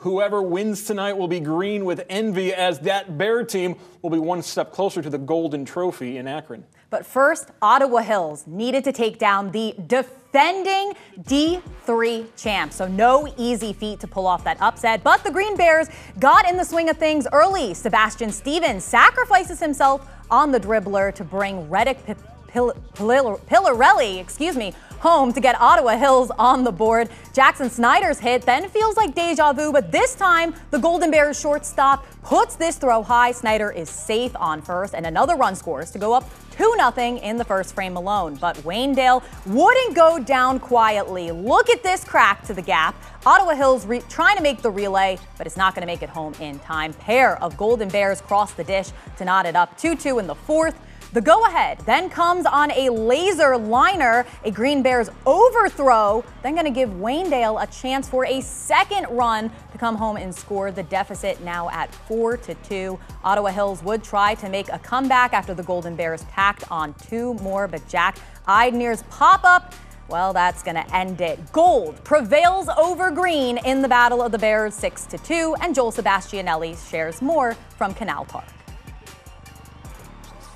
Whoever wins tonight will be green with envy, as that Bear team will be one step closer to the Golden Trophy in Akron. But first, Ottawa Hills needed to take down the defending D3 champs. So no easy feat to pull off that upset. But the Green Bears got in the swing of things early. Sebastian Stevens sacrifices himself on the dribbler to bring Reddick Pillarelli, home to get Ottawa Hills on the board. Jackson Snyder's hit then feels like deja vu, but this time the Golden Bears shortstop puts this throw high. Snyder is safe on first, and another run scores to go up 2-0 in the first frame alone. But Waynedale wouldn't go down quietly. Look at this crack to the gap. Ottawa Hills trying to make the relay, but it's not going to make it home in time. Pair of Golden Bears cross the dish to knot it up 2-2 in the fourth. The go-ahead then comes on a laser liner, a Green Bears overthrow, then going to give Waynedale a chance for a second run to come home and score. The deficit now at 4-2. Ottawa Hills would try to make a comeback after the Golden Bears tacked on two more, but Jack Eidner's pop-up, well, that's going to end it. Gold prevails over green in the Battle of the Bears 6-2, and Joel Sebastianelli shares more from Canal Park.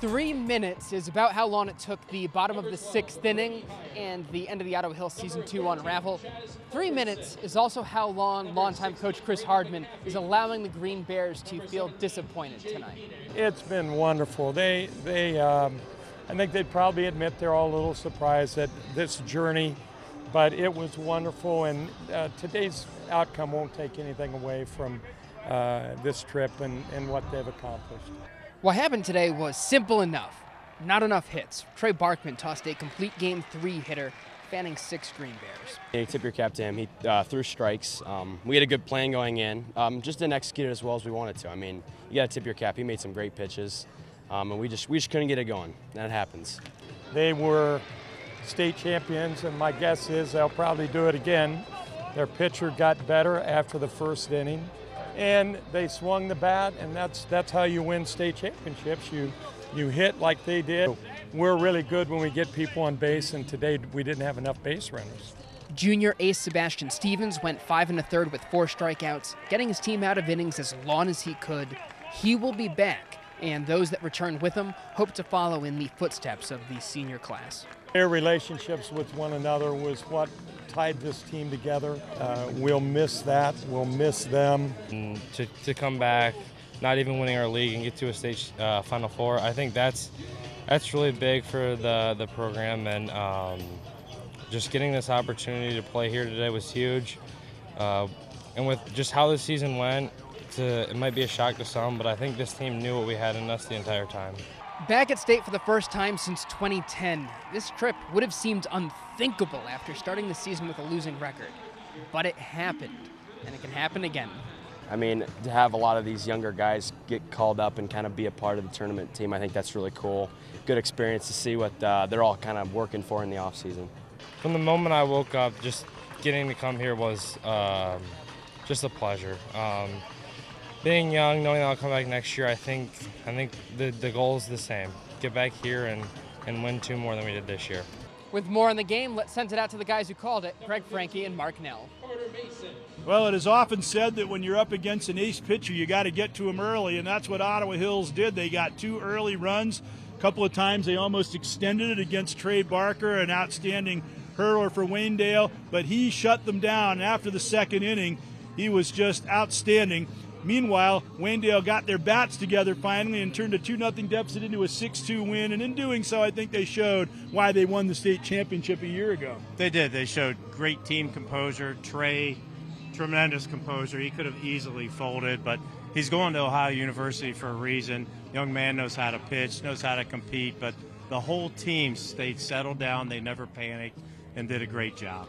3 minutes is about how long it took the bottom of the sixth inning and the end of the Ottawa Hills Season 2 to unravel. 3 minutes is also how long longtime coach Chris Hardman is allowing the Green Bears to feel disappointed tonight. It's been wonderful. I think they'd probably admit they're all a little surprised at this journey, but it was wonderful, and today's outcome won't take anything away from this trip and what they've accomplished. What happened today was simple enough. Not enough hits. Trey Barkman tossed a complete Game 3 hitter, fanning 6 Green Bears. You tip your cap to him. He threw strikes. We had a good plan going in. Just didn't execute it as well as we wanted to. I mean, you got to tip your cap. He made some great pitches, and we just couldn't get it going. That happens. They were state champions, and my guess is they'll probably do it again. Their pitcher got better after the first inning, and they swung the bat, and that's how you win state championships. You hit like they did. We're really good when we get people on base, and today we didn't have enough base runners. Junior ace Sebastian Stevens went 5 1/3 with 4 strikeouts, getting his team out of innings as long as he could. He will be back, and those that return with him hope to follow in the footsteps of the senior class. Their relationships with one another was what tied this team together. We'll miss that. We'll miss them. To come back, not even winning our league and get to a state Final Four, I think that's really big for the program, and just getting this opportunity to play here today was huge. And with just how the season went, it might be a shock to some, but I think this team knew what we had in us the entire time. Back at state for the first time since 2010, this trip would have seemed unthinkable after starting the season with a losing record. But it happened, and it can happen again. I mean, to have a lot of these younger guys get called up and kind of be a part of the tournament team, I think that's really cool. Good experience to see what they're all kind of working for in the offseason. From the moment I woke up, just getting to come here was just a pleasure. Being young, knowing that I'll come back next year, I think the goal is the same. Get back here and win 2 more than we did this year. With more on the game, let's send it out to the guys who called it, Greg Franke and Mark Nell. Well, it is often said that when you're up against an ace pitcher, you got to get to him early, and that's what Ottawa Hills did. They got 2 early runs. A couple of times they almost extended it against Trey Barker, an outstanding hurler for Waynedale, but he shut them down. After the second inning, he was just outstanding. Meanwhile, Waynedale got their bats together finally and turned a 2-0 deficit into a 6-2 win, and in doing so, I think they showed why they won the state championship a year ago. They did. They showed great team composure. Trey, tremendous composure. He could have easily folded, but he's going to Ohio University for a reason. Young man knows how to pitch, knows how to compete, but the whole team stayed settled down. They never panicked and did a great job.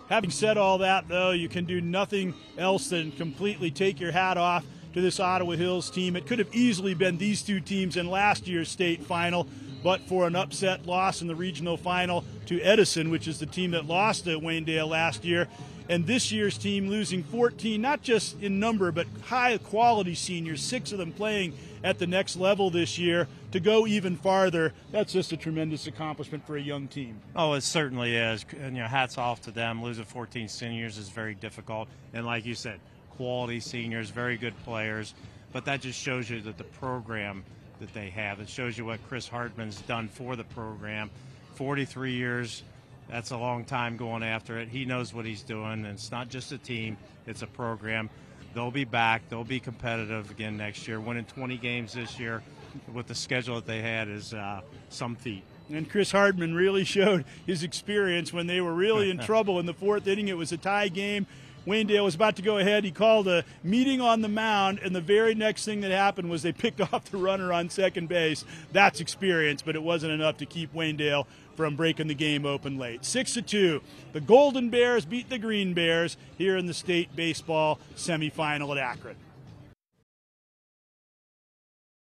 Having said all that, though, you can do nothing else than completely take your hat off to this Ottawa Hills team. It could have easily been these 2 teams in last year's state final, but for an upset loss in the regional final to Edison, which is the team that lost to Waynedale last year. And this year's team losing 14, not just in number, but high-quality seniors, 6 of them playing at the next level this year, to go even farther. That's just a tremendous accomplishment for a young team. Oh, it certainly is. And, hats off to them. Losing 14 seniors is very difficult. And like you said, quality seniors, very good players. But that just shows you that the program that they have, it shows you what Chris Hartman's done for the program. 43 years, that's a long time going after it. He knows what he's doing, and it's not just a team, it's a program. They'll be back. They'll be competitive again next year. Winning 20 games this year with the schedule that they had is some feat. And Chris Hardman really showed his experience when they were really in trouble in the fourth inning. It was a tie game. Waynedale was about to go ahead. He called a meeting on the mound, and the very next thing that happened was they picked off the runner on second base. That's experience, but it wasn't enough to keep Waynedale from breaking the game open late. 6-2. The Golden Bears beat the Green Bears here in the state baseball semifinal at Akron.